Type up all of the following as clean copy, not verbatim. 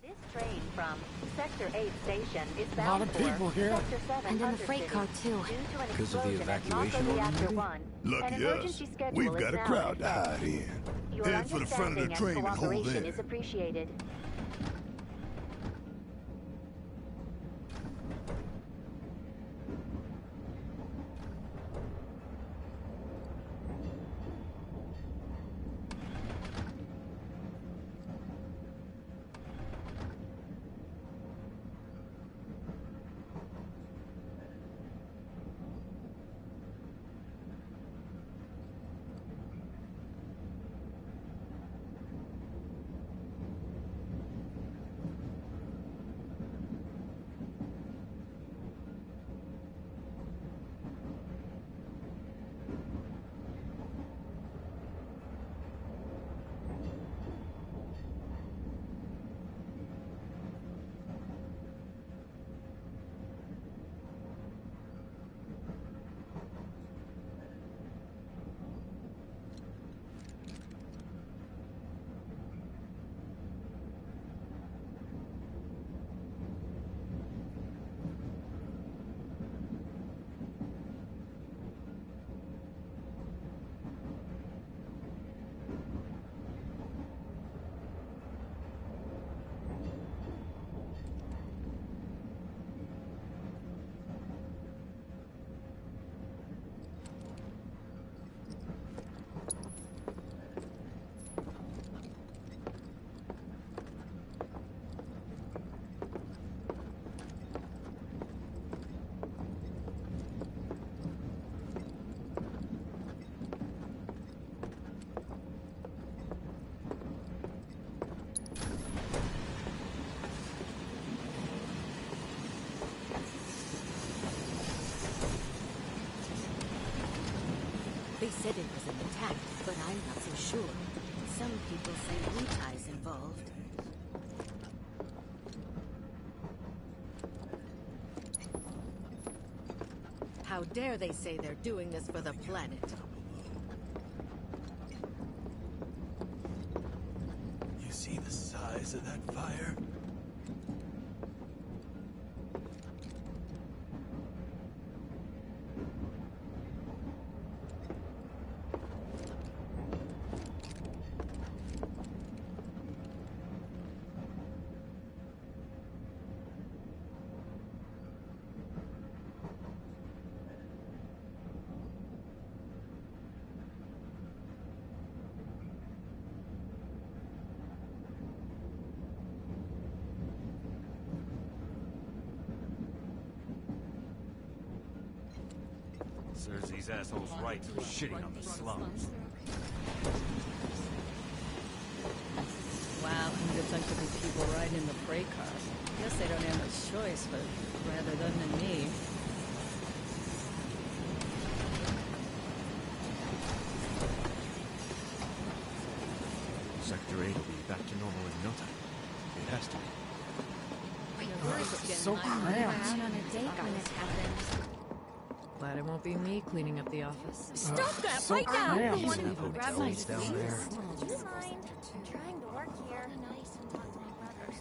This train from Sector 8 station is A lot bound of for people here. Sector 7 And in the freight car, too. Because of the evacuation order, Reactor maybe? 1. Lucky An emergency us. schedule We've is got a now crowd in to effect. hide in. Your Head for the front of the understanding train and and hold cooperation there. is appreciated. They said it was an attack, but I'm not so sure. Some people say Wutai's involved. How dare they say they're doing this for the planet? You see the size of that fire? Serves these assholes right for shitting on the slums. Wow, hundreds of the people riding in the freight car. Guess they don't have much choice, but rather them than me. Sector 8 will be back to normal in no time. It has to be. So cramped. Out on a date when it happens. Glad it won't be me cleaning up the office. Stop that so right now! cramped. These hotels down there. Do you mind? I'm trying to work here. Nice and talk to my brothers.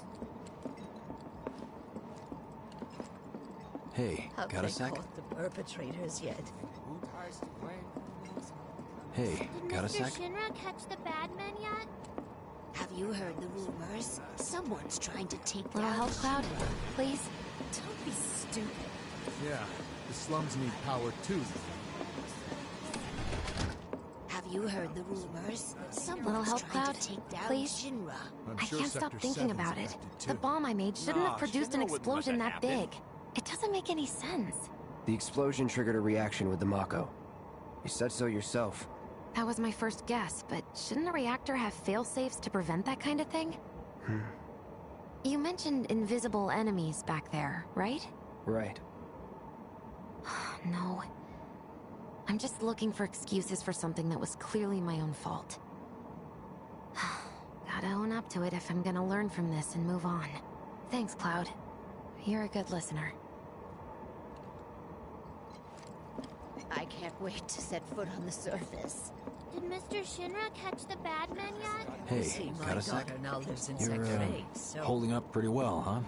Hey, Have got a they sec? caught the perpetrators yet? Hey, got a Did Mr. sec? Shinra catch the bad men yet? Have you heard the rumors? Someone's trying to take Little down help, Cloud? Shinra. Please? Don't be stupid. Yeah, the slums need power too. Have you heard the rumors? Little Someone's help, trying Cloud? to take down Please? Shinra. I'm I sure can't stop Sector thinking 7's about it. affected, The too. bomb I made shouldn't have produced an Shinra wouldn't let explosion that that happen. big. It doesn't make any sense. The explosion triggered a reaction with the Mako. You said so yourself. That was my first guess, but shouldn't a reactor have fail-safes to prevent that kind of thing? You mentioned invisible enemies back there, right? Right. No. I'm just looking for excuses for something that was clearly my own fault. Gotta own up to it if I'm gonna learn from this and move on. Thanks, Cloud. You're a good listener. I I can't wait to set foot on the surface. Did Mr. Shinra catch the bad men yet? Hey, See, my got a sec? daughter now lives in You're, Sector 8, so... holding up pretty well, huh?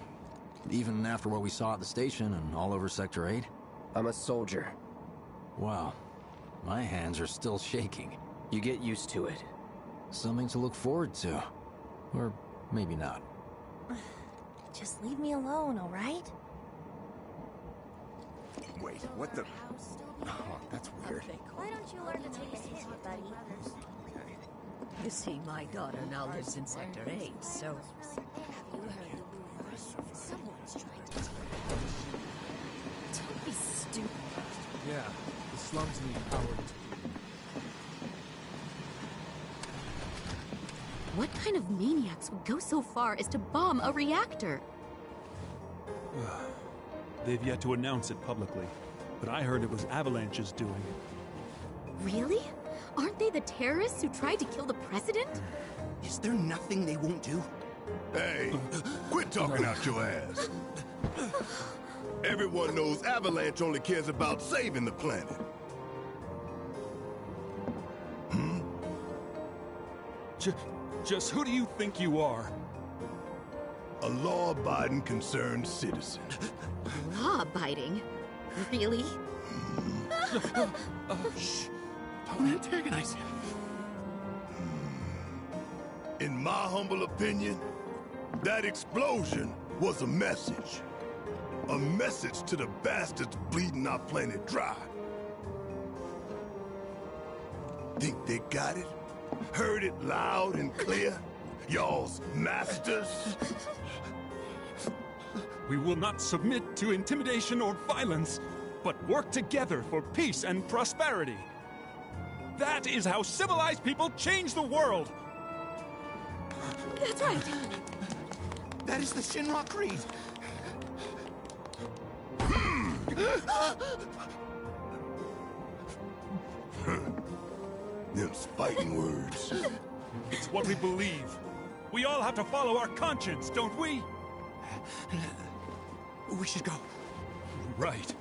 Even after what we saw at the station and all over Sector 8? I'm a soldier. Wow. My hands are still shaking. You get used to it. Something to look forward to. Or maybe not. Just leave me alone, alright? Wait, what the... Oh, that's weird. Why don't you learn to take a hit, buddy? You see, my daughter now lives in Sector 8, so... You heard the rumors. Someone's trying to take her. Don't be stupid. Yeah, the slums need power too. What kind of maniacs would go so far as to bomb a reactor? They've yet to announce it publicly, but I heard it was Avalanche's doing. Really? Aren't they the terrorists who tried to kill the president? Is there nothing they won't do? Hey, quit talking out your ass. Everyone knows Avalanche only cares about saving the planet. Just who do you think you are? A law-abiding, concerned citizen. Law-abiding? Really? Shh. Don't antagonize him. In my humble opinion, that explosion was a message. A message to the bastards bleeding our planet dry. Think they got it? Heard it loud and clear? Y'all's masters? We will not submit to intimidation or violence, but work together for peace and prosperity. That is how civilized people change the world! That's right! That is the Shinra Creed! Them's fighting words. It's what we believe. We all have to follow our conscience, don't we? We should go. Right.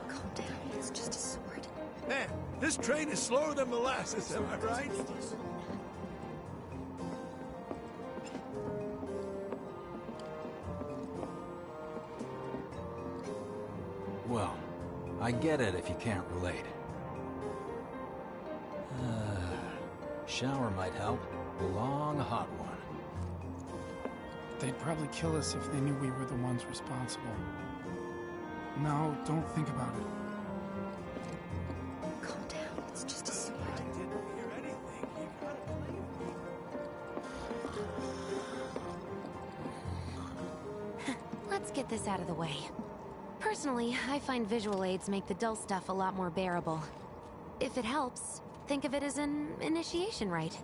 Calm down, it's just a sword. Man, this train is slower than molasses, am I right? Well, I get it if you can't relate. Shower might help. A long, hot one. They'd probably kill us if they knew we were the ones responsible. No, don't think about it. Calm down, it's just a sword. I didn't hear anything. You gotta believe me. Let's get this out of the way. Personally, I find visual aids make the dull stuff a lot more bearable. If it helps, think of it as an initiation rite.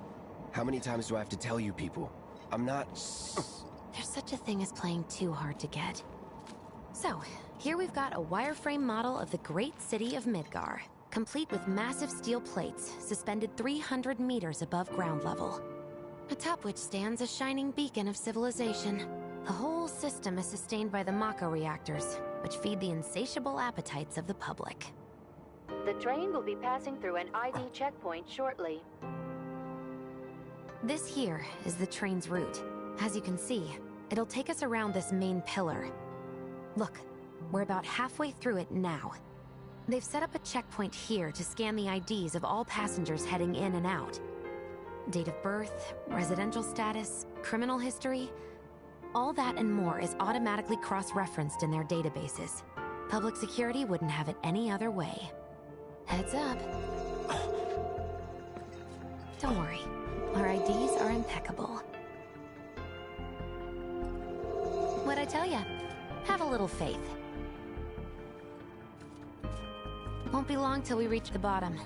How many times do I have to tell you people? I'm not... There's such a thing as playing too hard to get. So, here we've got a wireframe model of the great city of Midgar, complete with massive steel plates suspended 300 meters above ground level, atop which stands a shining beacon of civilization. The whole system is sustained by the Mako reactors, which feed the insatiable appetites of the public. The train will be passing through an ID checkpoint shortly. This here is the train's route. As you can see, it'll take us around this main pillar. Look, we're about halfway through it now. They've set up a checkpoint here to scan the IDs of all passengers heading in and out. Date of birth, residential status, criminal history, all that and more is automatically cross-referenced in their databases. Public security wouldn't have it any other way. Heads up. Don't worry, our IDs are impeccable. What'd I tell ya? Have a little faith. Won't be long till we reach the bottom.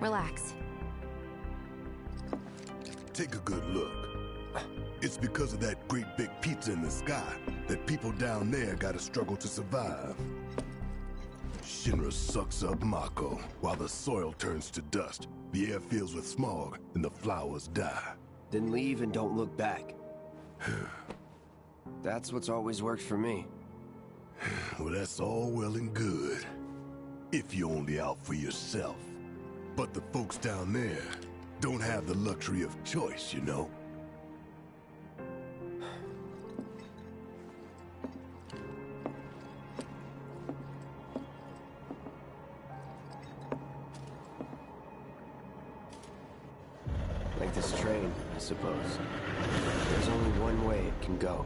Relax. Take a good look. It's because of that great big pizza in the sky that people down there gotta struggle to survive. Shinra sucks up Mako, while the soil turns to dust, the air fills with smog, and the flowers die. Then leave and don't look back. That's what's always worked for me. Well, that's all well and good. If you're only out for yourself. But the folks down there don't have the luxury of choice, you know? Like this train, I suppose. There's only one way it can go.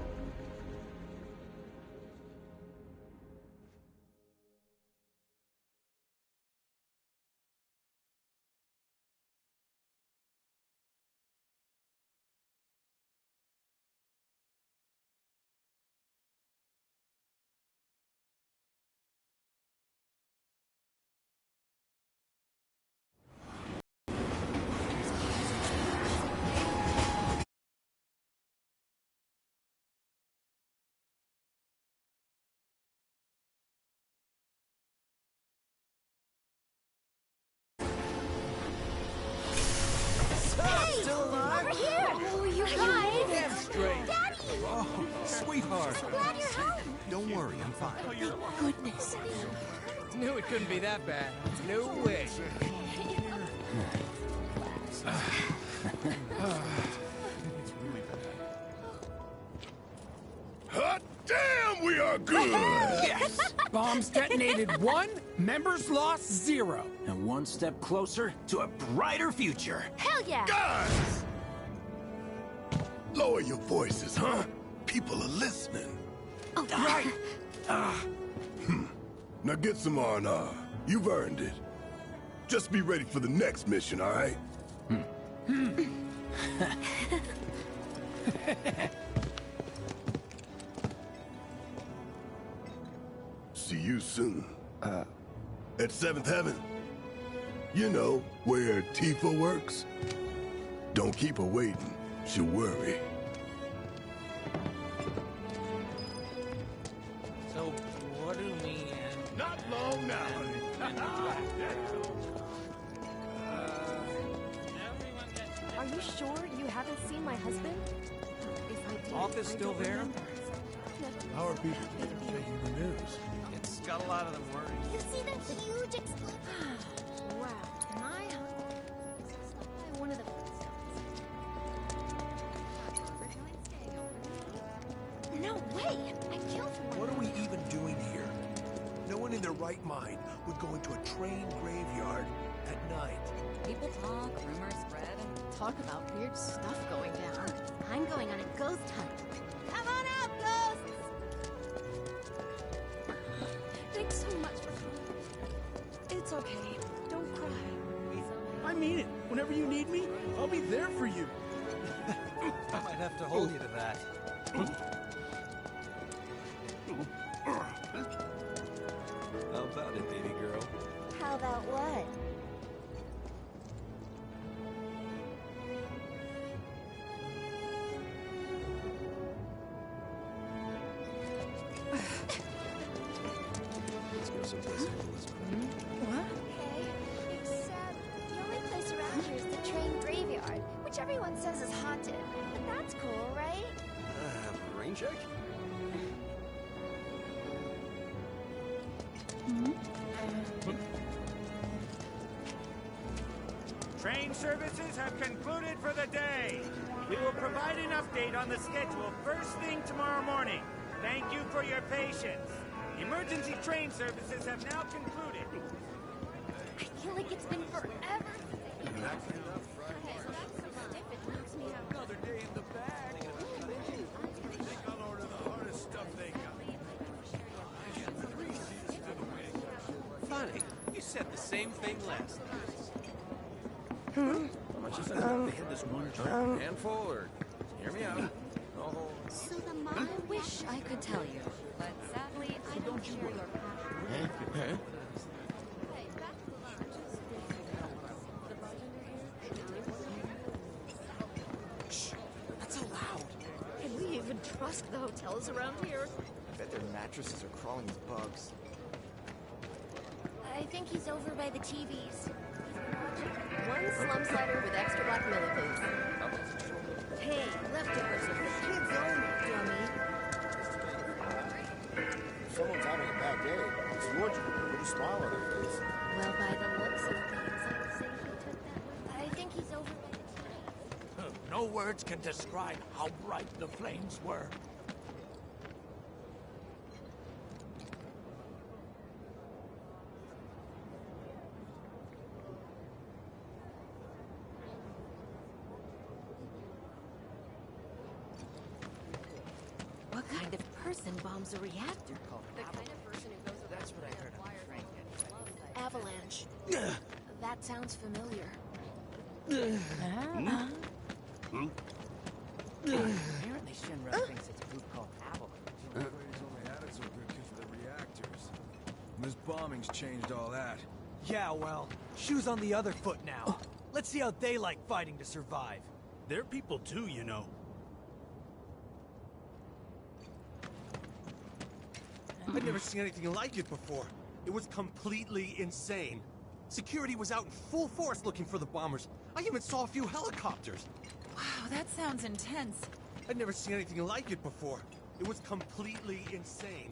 Over here! Oh, you guys! Straight. Daddy! Oh, sweetheart. So glad you're home! Don't worry, I'm fine. Thank goodness. Knew it couldn't be that bad. No way. Hot damn, we are good! Yes! Bombs detonated 1, members lost 0. And one step closer to a brighter future. Hell yeah! Guys! Lower your voices, huh? People are listening. Oh, Right! Now get some R&R. You've earned it. Just be ready for the next mission, all right? See you soon. At 7th Heaven. You know, where Tifa works. Don't keep her waiting. She'll worry. So, what do me and... Not long now. Are you sure you haven't seen my husband? If I did, Office I still don't there? remember. How are people taking the news? It's got a lot of them worried. You see that huge explosion? Wow. My husband. One of the No way! I killed one. What are we even doing here? No one in their right mind would go into a train graveyard at night. People talk, rumors spread, and talk about weird stuff going down. I'm going on a ghost hunt. Come on out, ghosts! Thanks so much for coming. It's okay. Don't cry. I mean it. Whenever you need me, I'll be there for you. I might have to hold you to that. How about it, baby girl? How about what? Let's go someplace cool. What? Okay, except the only place around here is the train graveyard, which everyone says is haunted. But that's cool, right? Rain check? Train services have concluded for the day. We will provide an update on the schedule first thing tomorrow morning. Thank you for your patience. Emergency train services have now concluded. I feel like it's been forever. Another day in the bag. I think I'll order the hardest stuff they got. Funny, you said the same thing last night. How much is that? They had this one giant handful, or hear me out. So the mom. I wish I could tell you, but sadly, I don't share your passion. Shh, not so loud. Can we even trust the hotels around here? I bet their mattresses are crawling with bugs. I think he's over by the TVs. One slum slider with extra black millipede. Hey, leftovers are for kids only, dummy. If someone's having a bad day, it's Georgia with a pretty smile on her face. Well, by the looks of things, I'd say he took that with. I think he's over by the TVs. No words can describe how bright the flames were. What kind of person bombs a reactor? The kind of person who goes around with their wires on Avalanche. That sounds familiar. Apparently Shinra thinks it's a group called Avalanche. Everybody's only had it so good because of the reactors. This bombing's changed all that. Yeah, well, shoes on the other foot now. Let's see how they like fighting to survive. They're people too, you know. I'd never seen anything like it before. It was completely insane. Security was out in full force looking for the bombers. I even saw a few helicopters. Wow, that sounds intense. I'd never seen anything like it before. It was completely insane.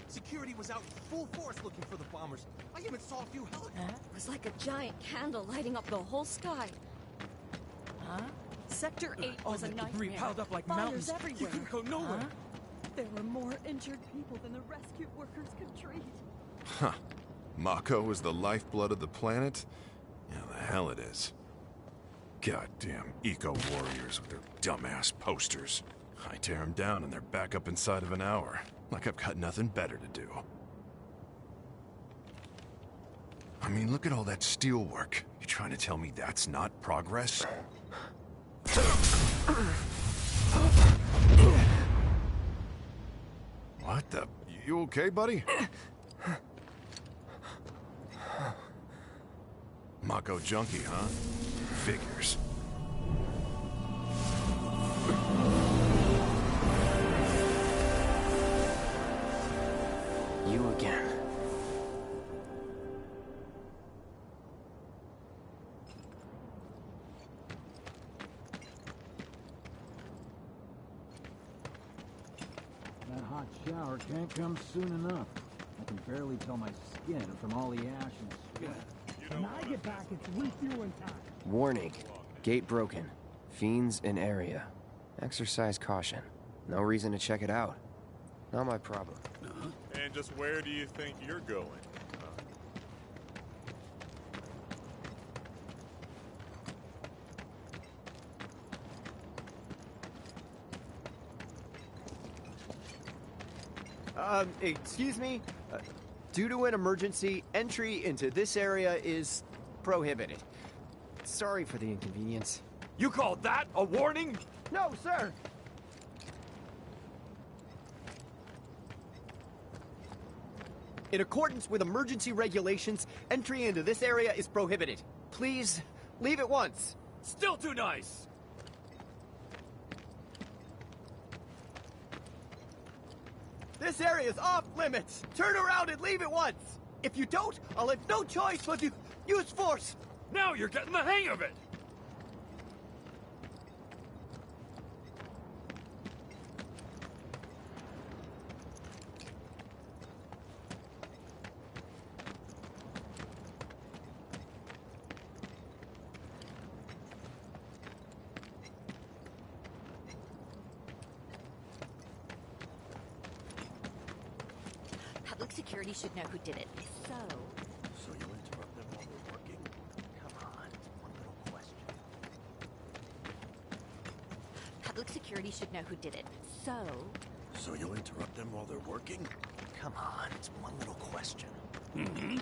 Security was out in full force looking for the bombers. I even saw a few helicopters. It was like a giant candle lighting up the whole sky. Sector 8 was a nightmare. Debris piled up like Fires mountains. everywhere. You couldn't go nowhere. There were more injured people than the rescue workers could treat. Huh. Mako is the lifeblood of the planet? Yeah, the hell it is. Goddamn eco-warriors with their dumbass posters. I tear them down and they're back up inside of an hour. Like I've got nothing better to do. I mean, look at all that steel work. You trying to tell me that's not progress? What the? You okay, buddy? Mako junkie, huh? Figures. You again. That hot shower can't come soon enough. I can barely tell my skin from all the ash and sweat. When I get back, it's refueling time. Warning. Gate broken. Fiends in area. Exercise caution. No reason to check it out. Not my problem. And just where do you think you're going? Excuse me? Due to an emergency, entry into this area is prohibited. Sorry for the inconvenience. You call that a warning? No, sir! In accordance with emergency regulations, entry into this area is prohibited. Please, leave at once. Still too nice! This area is off limits! Turn around and leave at once! If you don't, I'll have no choice but to use force! Now you're getting the hang of it! Public security should know who did it. So you'll interrupt them while they're working? come on, it's one little question. Public security should know who did it. So you'll interrupt them while they're working? Come on, it's one little question. Mm-hmm.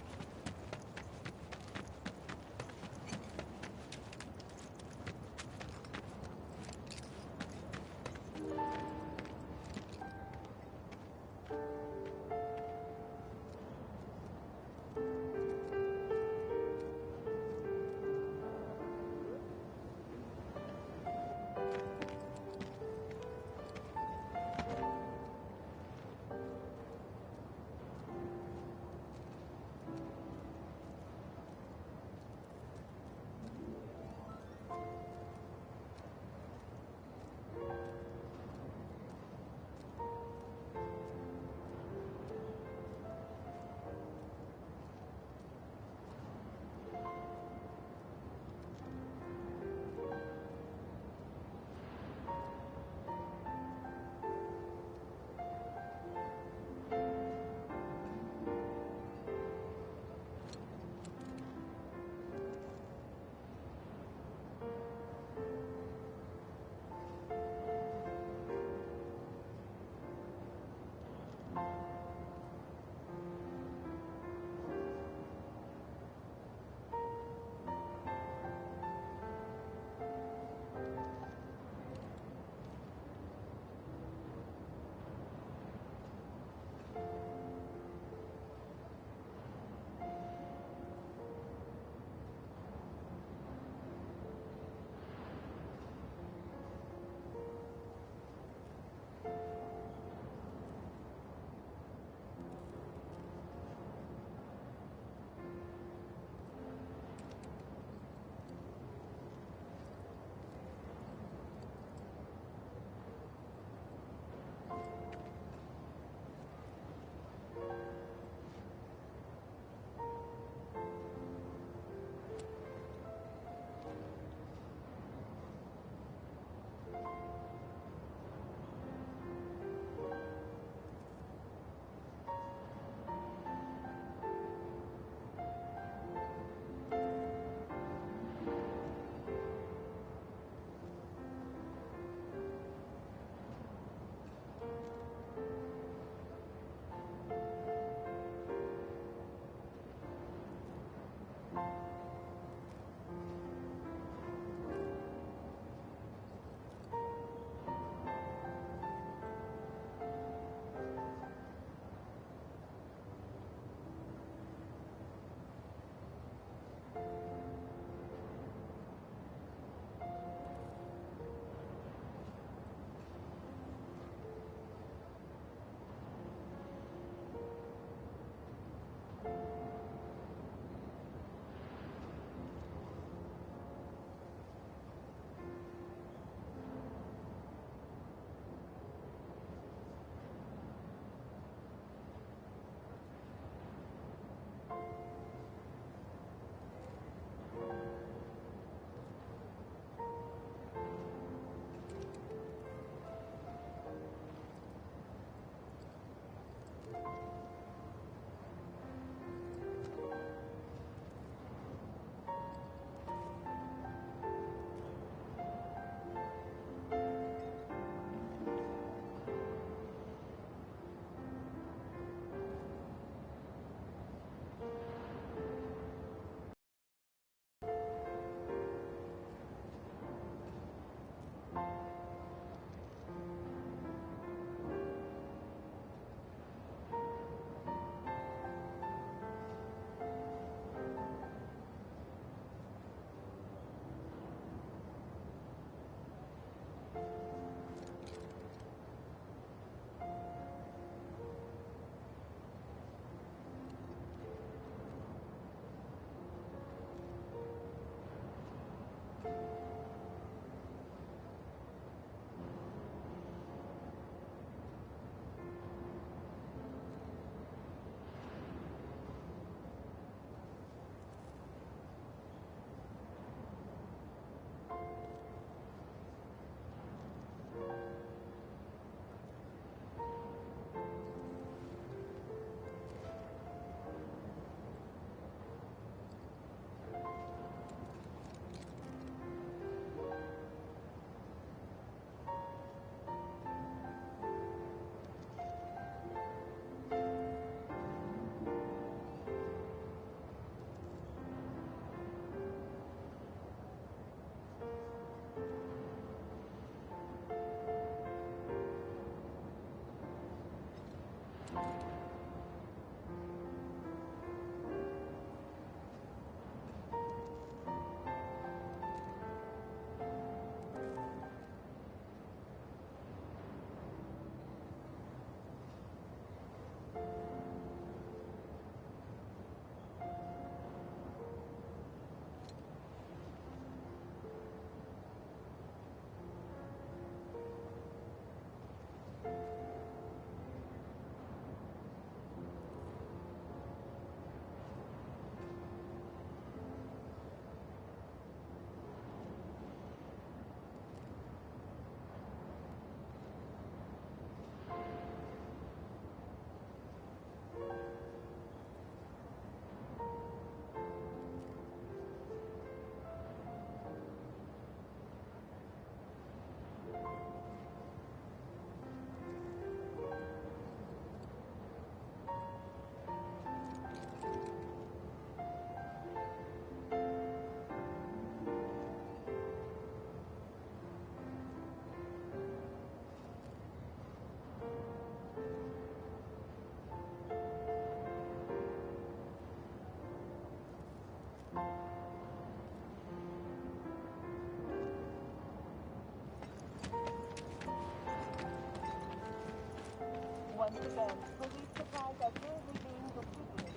Once again, police supplies are currently being distributed.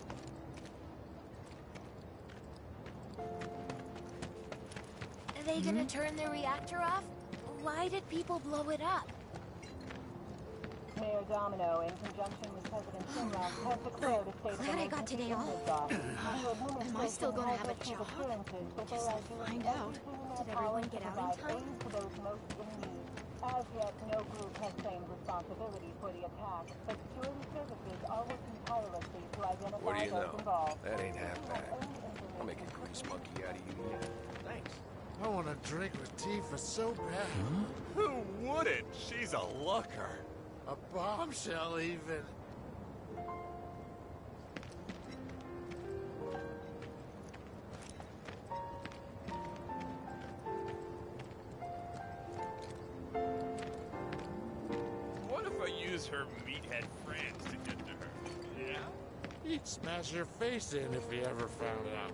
Are they gonna turn the reactor off? Why did people blow it up? Mayor Domino, in conjunction with President Shinra, has declared a state of Glad I got today off. Am I still gonna have a job? Guess I'll find out. Did everyone get out in time? To those most in need. As yet, no group has claimed responsibility for the attack, but security services are working tirelessly to identify What do you those know? involved. That ain't half bad. I'll make a grease monkey out of you. Thanks. I want to drink with Tifa so bad. Who wouldn't? She's a looker. A bombshell, even. What if I use her meathead friends to get to her? Yeah? He'd smash your face in if he ever found out.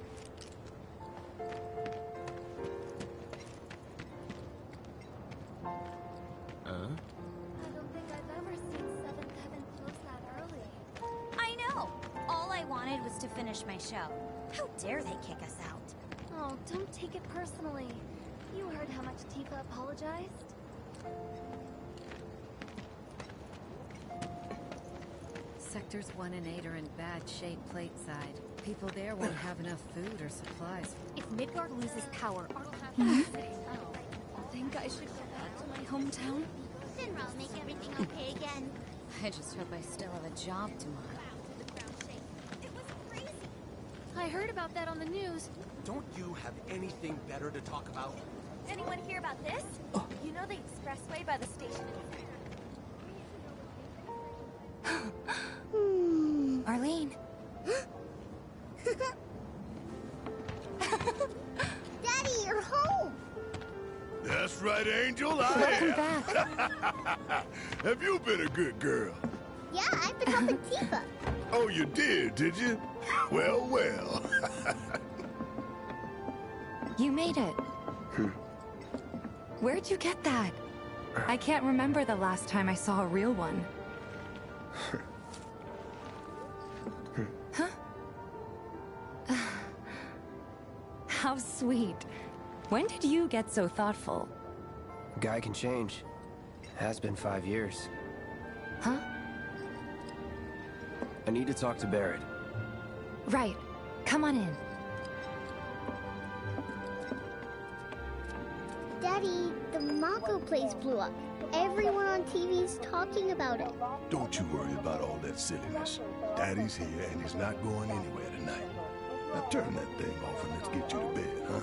I don't think I've ever seen Seventh Heaven close that early. I know! All I wanted was to finish my show. How dare they kick us out? Oh, don't take it personally. You heard how much Tifa apologized? Sectors 1 and 8 are in bad shape plateside. People there won't have enough food or supplies. If Midgard loses power, I'll have to city. I think I should go back to my hometown. Shinra will make everything okay again. I just hope I still have a job tomorrow. I heard about that on the news. Don't you have anything better to talk about? Anyone hear about this? You know the expressway by the station Arlene. Daddy, you're home! That's right, Angel. Welcome back. Have you been a good girl? Yeah, I've been helping Tifa. Oh, you did you? Well, well. You made it. Where'd you get that? I can't remember the last time I saw a real one. Huh? How sweet. When did you get so thoughtful? Guy can change. Has been 5 years. Huh? I need to talk to Barrett. Right. Come on in. Daddy, the Mako place blew up. Everyone on TV's talking about it. Don't you worry about all that silliness. Daddy's here and he's not going anywhere tonight. Now turn that thing off and let's get you to bed, huh?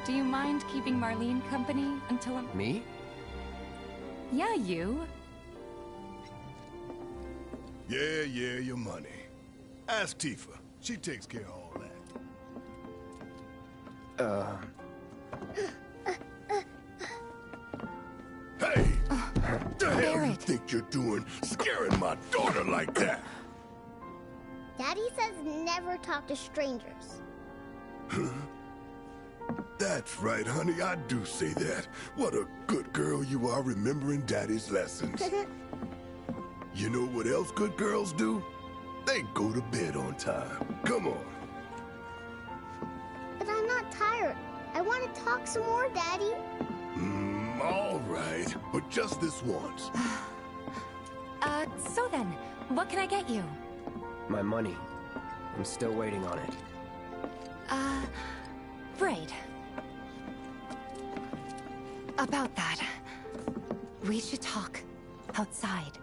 Do you mind keeping Marlene company until I'm... Me? Yeah, you. Yeah, your money. Ask Tifa. She takes care of all that. Hey! The hell you think you're doing scaring my daughter like that? Daddy says never talk to strangers. That's right, honey. I do say that. What a good girl you are remembering Daddy's lessons. You know what else good girls do? They go to bed on time. Come on. But I'm not tired. I want to talk some more, Daddy. All right. But just this once. So then, what can I get you? My money. I'm still waiting on it. Right. About that. We should talk outside.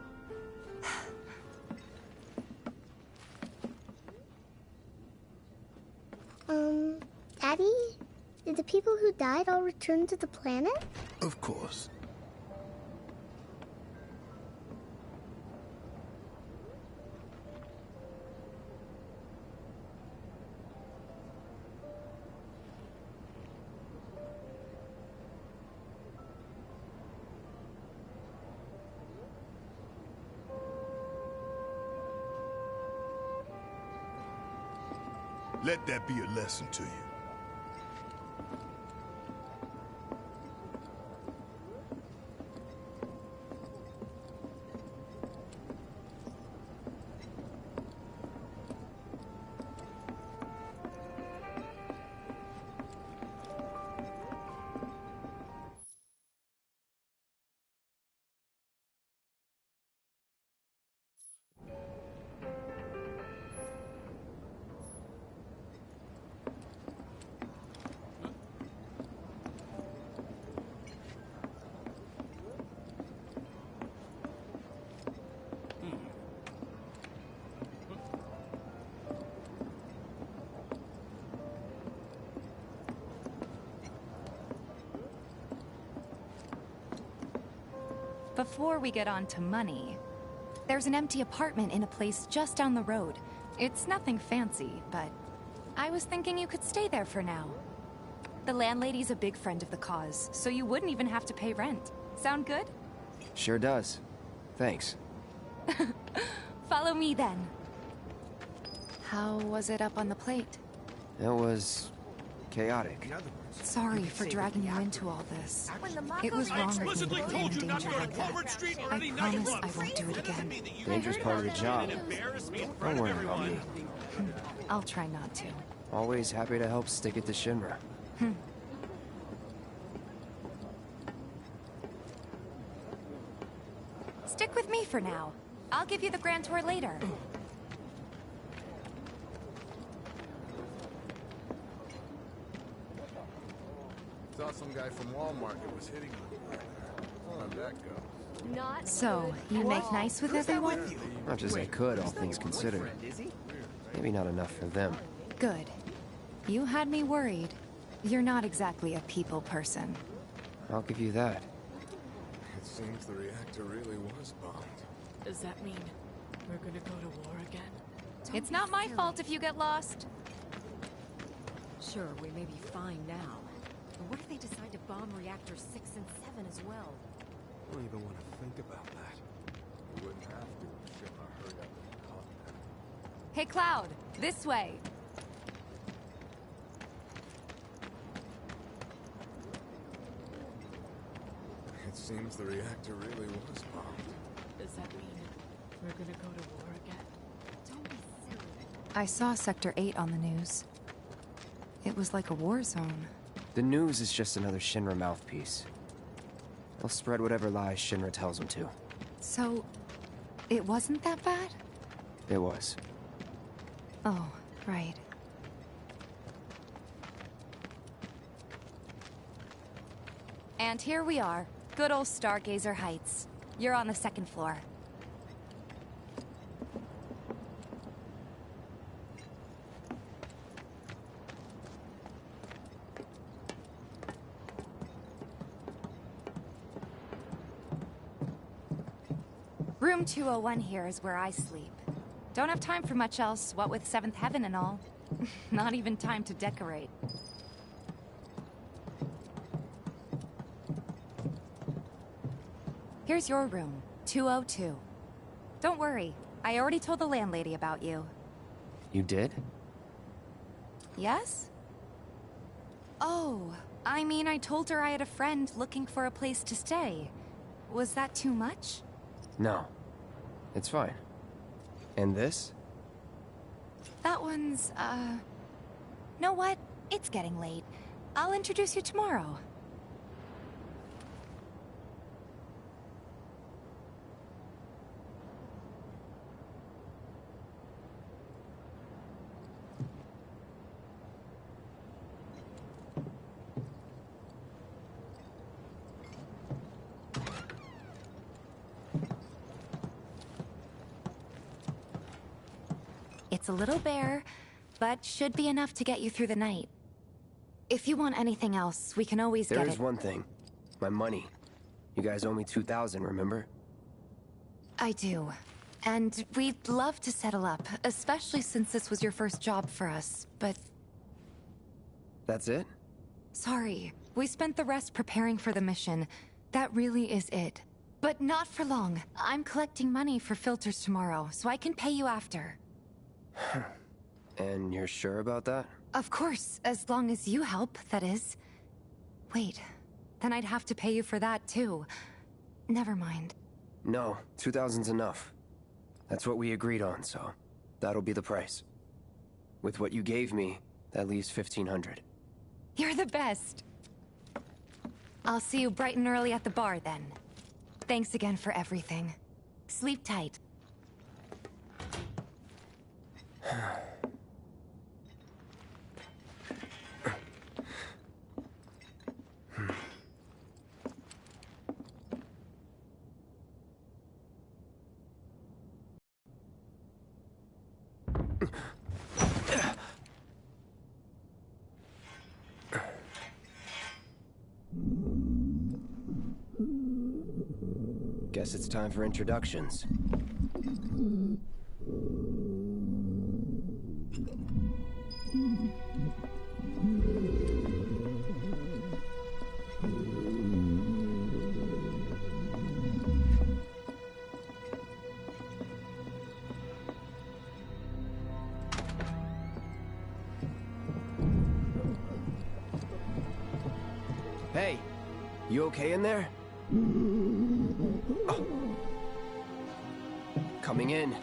Daddy? Did the people who died all return to the planet? Of course. Let that be a lesson to you. Before we get on to money, there's an empty apartment in a place just down the road. It's nothing fancy, but I was thinking you could stay there for now. The landlady's a big friend of the KaaS, so you wouldn't even have to pay rent. Sound good? Sure does. Thanks. Follow me then. How was it up on the plate? It was chaotic. Sorry for dragging you into all this. It was wrong of me to put you in danger like that. I promise I won't do it again. Danger's part of the job. Don't worry about me. I'll try not to. Always happy to help stick it to Shinra. Stick with me for now. I'll give you the grand tour later. Thought some guy from Walmart was hitting on you. How'd that go? Not So, you make nice with everyone? Much as I could, all things considered. Maybe not enough for them. Good. You had me worried. You're not exactly a people person. I'll give you that. It seems the reactor really was bombed. Does that mean we're gonna go to war again? It's not my fault if you get lost. Sure, we may be fine now. But what if they decide to bomb reactors 6 and 7 as well? I don't even want to think about that. We wouldn't have to if Shinra hurried up and caught them. Hey, Cloud, this way. It seems the reactor really was bombed. Does that mean we're gonna go to war again? Don't be silly. I saw Sector 8 on the news. It was like a war zone. The news is just another Shinra mouthpiece. They'll spread whatever lies Shinra tells them to. So, it wasn't that bad? It was. Oh, right. And here we are. Good old Stargazer Heights. You're on the 2nd floor. Room 201 here is where I sleep. Don't have time for much else, what with 7th Heaven and all. Not even time to decorate. Here's your room, 202. Don't worry, I already told the landlady about you. You did? Yes? Oh, I mean, I told her I had a friend looking for a place to stay. Was that too much? No. It's fine. And this? That one's, know what? It's getting late. I'll introduce you tomorrow. It's a little bare, but should be enough to get you through the night. If you want anything else, we can always get it. There is one thing. My money. You guys owe me 2,000, remember? I do. And we'd love to settle up, especially since this was your first job for us, but... That's it? Sorry. We spent the rest preparing for the mission. That really is it. But not for long. I'm collecting money for filters tomorrow, so I can pay you after. And you're sure about that? Of course, as long as you help, that is. Wait, then I'd have to pay you for that too. Never mind. No, 2,000's enough. That's what we agreed on, so that'll be the price. With what you gave me, that leaves 1,500. You're the best. I'll see you bright and early at the bar then. Thanks again for everything. Sleep tight. Guess it's time for introductions. Hey, you okay in there? Oh. Coming in.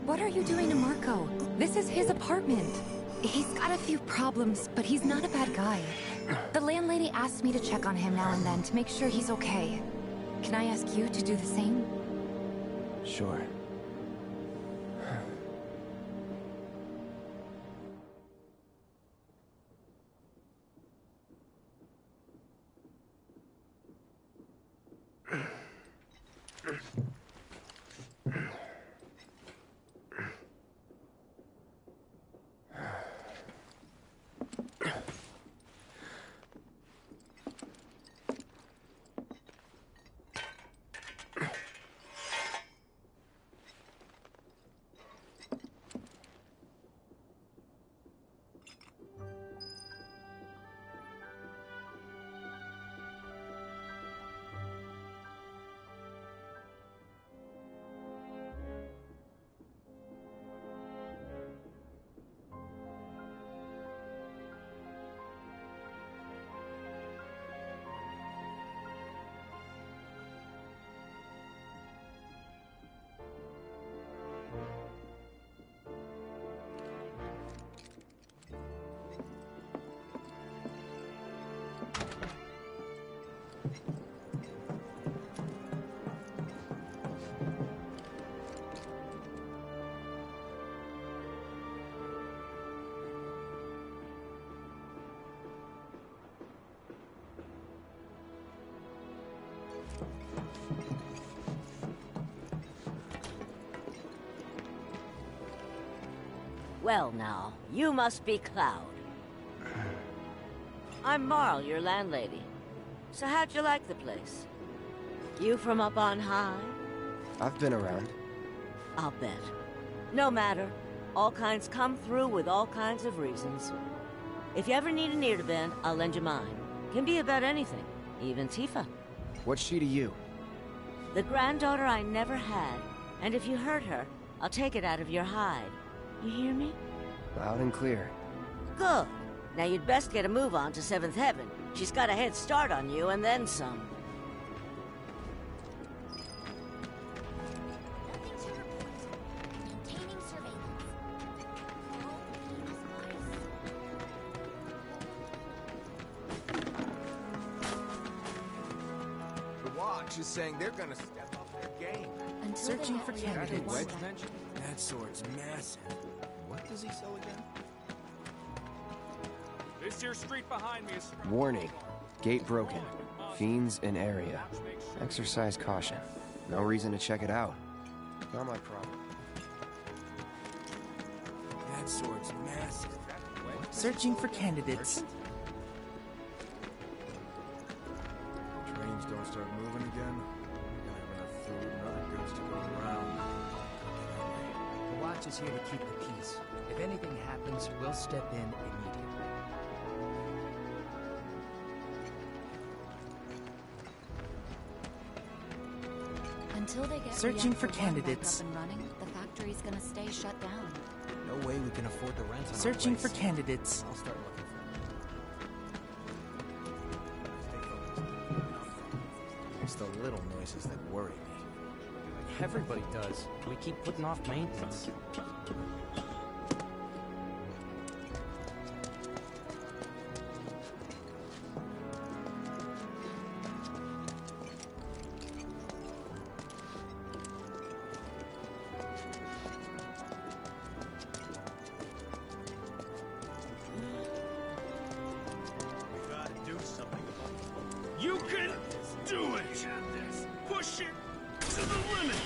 What are you doing to Marco? This is his apartment. He's got a few problems, but he's not a bad guy. The landlady asked me to check on him now and then to make sure he's okay. Can I ask you to do the same? Sure. Well now, you must be Cloud. I'm Marl, your landlady. So how'd you like the place? You from up on high? I've been around. I'll bet. No matter. All kinds come through with all kinds of reasons. If you ever need an ear to bend, I'll lend you mine. Can be about anything, even Tifa. What's she to you? The granddaughter I never had. And if you hurt her, I'll take it out of your hide. You hear me? Loud and clear. Good. Now you'd best get a move on to 7th Heaven. She's got a head start on you and then some. Watch is saying they're gonna step up their game. Searching for candidates. Wedge bench? That sword's massive. What does he sell again? This here street behind me is... Warning. Gate broken. Fiends in area. Exercise caution. No reason to check it out. Not my problem. That sword's massive. Searching for candidates. Trains don't start moving again. We're gonna have enough food and other goods to go around. The watch is here to keep the peace. If anything happens, we'll step in immediately. Until they get Searching for Reactor 1 back candidates. up and running, the factory's gonna stay shut down. No way we can afford the rent on Searching for candidates. I'll start looking for It's the little noises that worry me. Everybody does. We keep putting off maintenance. You can do it! Push it to the limit!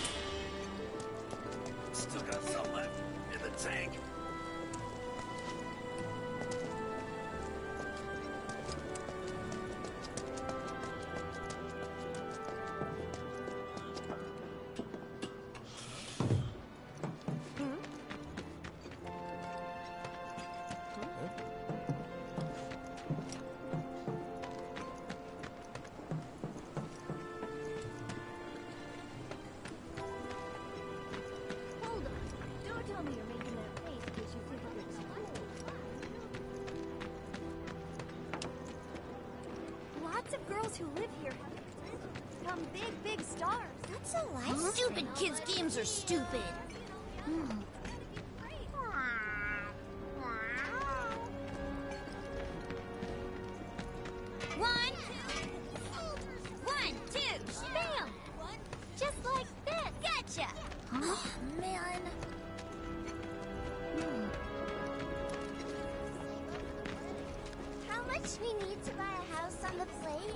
Still got some left in the tank. Hold on. Don't tell me you're making that face because you think it looks cool. Lots of girls who live here have become big stars. That's a lifestyle. Stupid kids' games are stupid. One, two, Bam! Just like this. gotcha! Oh, man. How much we need to buy a house on the plate?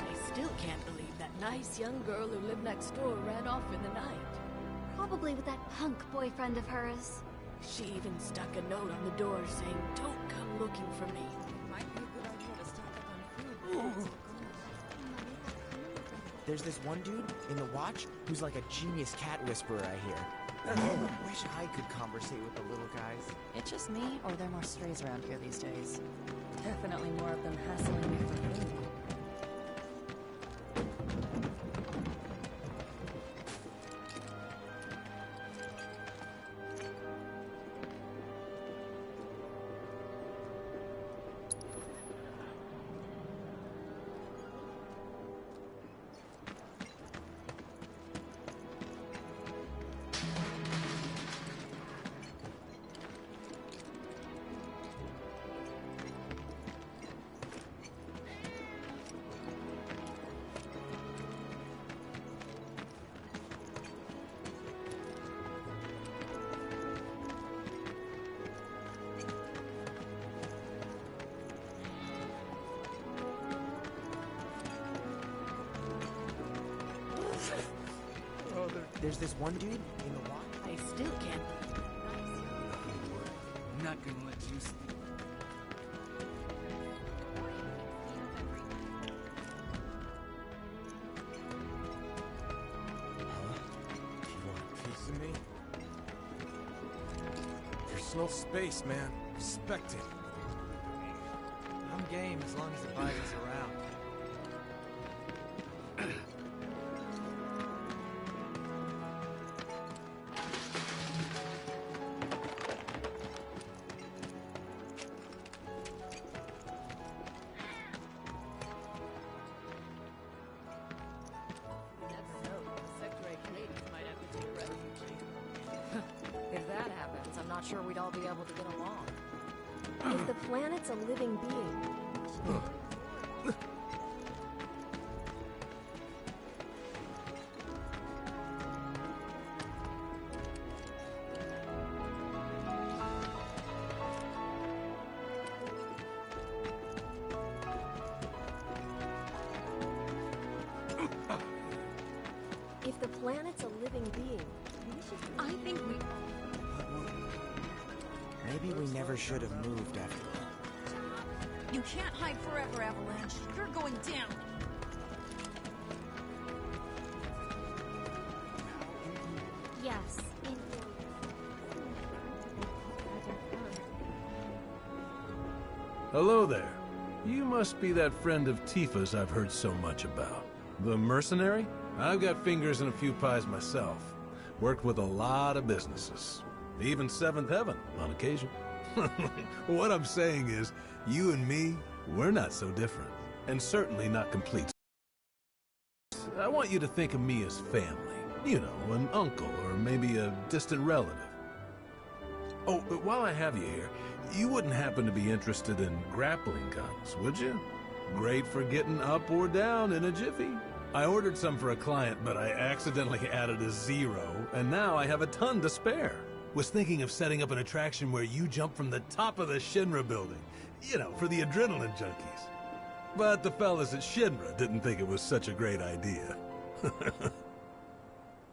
I still can't believe that nice young girl who lived next door ran off in the night. Probably with that punk boyfriend of hers. She even stuck a note on the door saying, "Don't come looking for me." Might be a good idea to stock up on food. There's this one dude in the watch who's like a genius cat whisperer, I hear. I wish I could conversate with the little guys. It's just me, or there are more strays around here these days. Definitely more of them hassling me for food. There's this one dude in the watch. I still can't. I'm not gonna let you sleep. You want a piece of me? Personal space, man. Respect it. I'm game as long as the bike is around. not sure we'd all be able to get along. If the planet's a living being, if the planet's a living being, I think we... Maybe we never should have moved after all. You can't hide forever, Avalanche. You're going down. Yes. Hello there. You must be that friend of Tifa's I've heard so much about. The mercenary? I've got fingers in a few pies myself. Worked with a lot of businesses. Even Seventh Heaven, on occasion. What I'm saying is, you and me, we're not so different. And certainly not complete. I want you to think of me as family. You know, an uncle or maybe a distant relative. Oh, but while I have you here, you wouldn't happen to be interested in grappling guns, would you? Great for getting up or down in a jiffy. I ordered some for a client, but I accidentally added a 0, and now I have a ton to spare. Was thinking of setting up an attraction where you jump from the top of the Shinra building. You know, for the adrenaline junkies. But the fellas at Shinra didn't think it was such a great idea.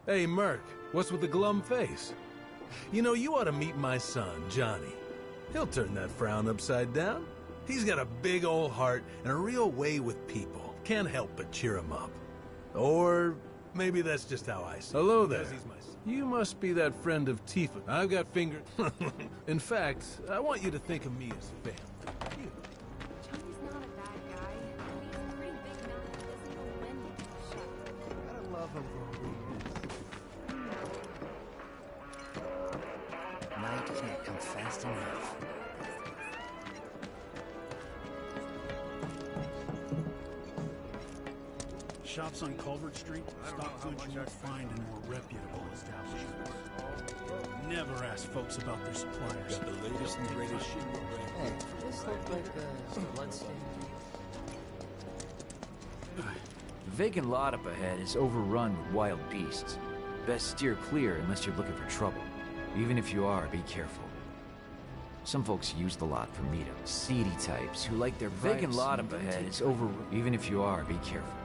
Hey, Merc, what's with the glum face? You know, you ought to meet my son, Johnny. He'll turn that frown upside down. He's got a big old heart and a real way with people. Can't help but cheer him up. Or maybe that's just how I see it. Hello there. You must be that friend of Tifa. I've got fingers. In fact, I want you to think of me as family. You. Johnny's not a bad guy. He's a pretty big amount of physical wind. Gotta love him for a reason. Night can't come fast enough. Shops on Culvert Street stock goods you won't find in more reputable establishments. Never ask folks about their suppliers. Got the latest and greatest shit. Hey, this look like a bloodstain. The vacant lot up ahead is overrun with wild beasts. Best steer clear unless you're looking for trouble. Even if you are, be careful. Some folks use the lot for meetups. Seedy types who like their vacant lot up ahead is overrun. Even if you are, be careful.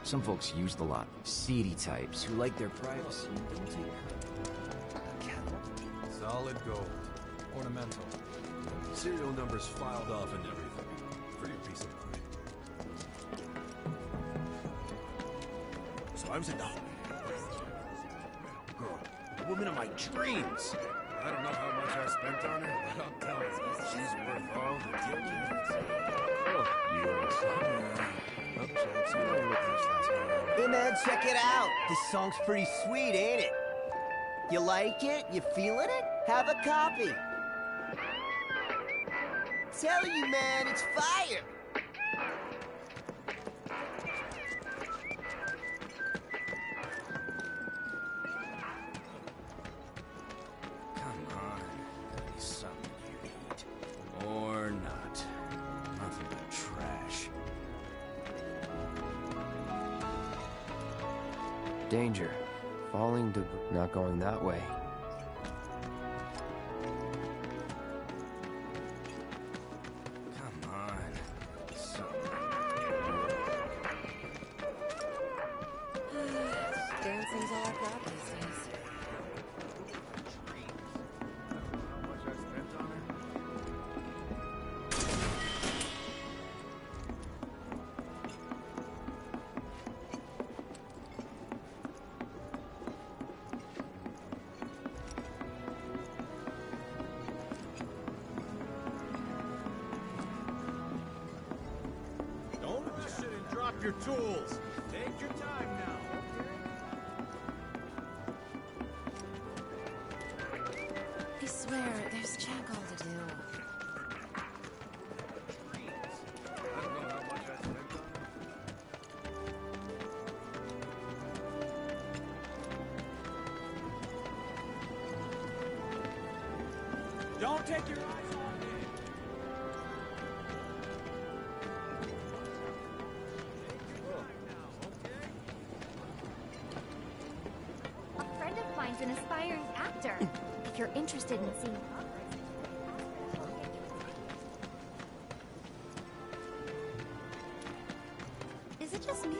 Some folks use the lot. Seedy types who like their privacy and don't take Solid gold. Ornamental. Serial numbers filed off and everything. For your peace of mind. So I'm sitting down. Girl, the woman of my dreams. I don't know how much I spent on her, but I'm telling you, she's worth all the diligence. Oh, you are excited. Hey man, check it out. This song's pretty sweet, ain't it? You like it? You feeling it? Have a copy. Tell you, man, it's fire. Danger. Falling debris. Not going that way. Come on. Dancing's all I've got these days. Don't rush it and drop your tools. Take your time now. I swear, there's check all to do. I don't know how much I spent on it. Don't take your eyes off me. A friend of mine's an aspiring actor. If you're interested in seeing Is it just me?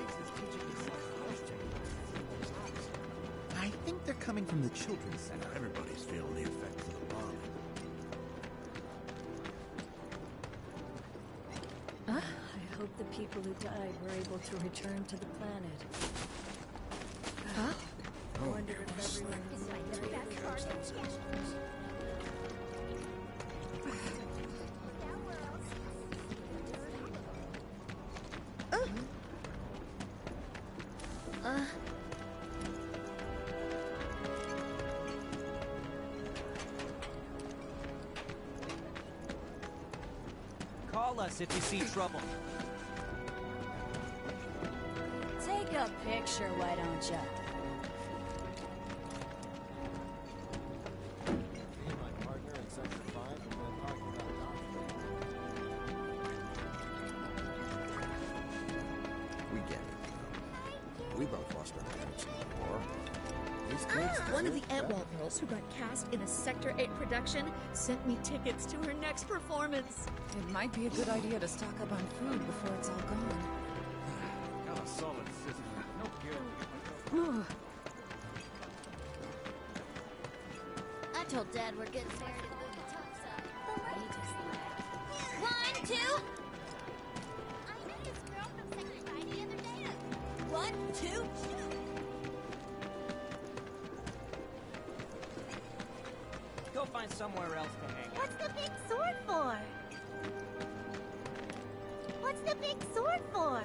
I think they're coming from the children's center. Everybody's feeling the effects of the bombing. I hope the people who died were able to return to the planet. I wonder if everyone Call us if you see trouble. take a picture, why don't ya? We get it. We both lost our parents in the war. These kids One of the deserve Antwall girls who got cast in a Sector 8 production sent me tickets to her next performance. It might be a good idea to stock up on food before it's all gone. Got a solid system. No guilt. I told Dad we're getting married at the topside. He just laughed. 1, 2. I met this girl from Sector 9 the other day. 1, 2, shoot. Go find somewhere else to hang out. What's the big sword for? What's the big sword for?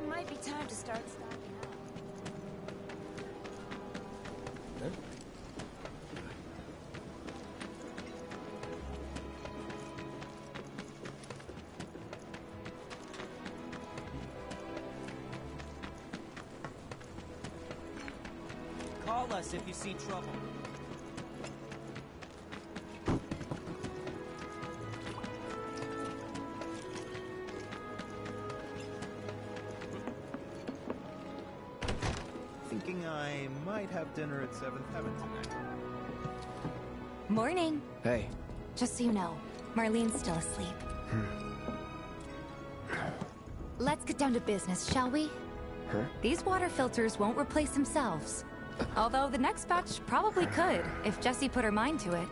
Might be time to start stocking up. Call us if you see trouble. Thinking I might have dinner at 7th Heaven tonight. Morning. Hey. Just so you know, Marlene's still asleep. Let's get down to business, shall we? Huh? These water filters won't replace themselves. Although the next batch probably could, if Jessie put her mind to it.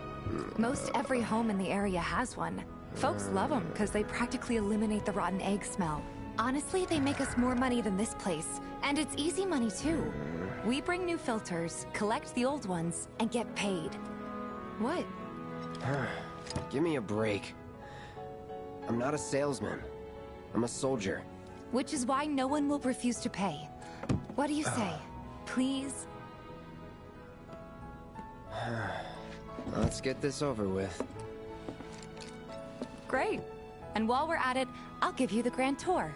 Most every home in the area has one. Folks love them because they practically eliminate the rotten egg smell. Honestly, they make us more money than this place. And it's easy money, too. We bring new filters, collect the old ones, and get paid. What? Give me a break. I'm not a salesman. I'm a soldier. Which is why no one will refuse to pay. What do you say? Please? Let's get this over with. Great. And while we're at it, I'll give you the grand tour.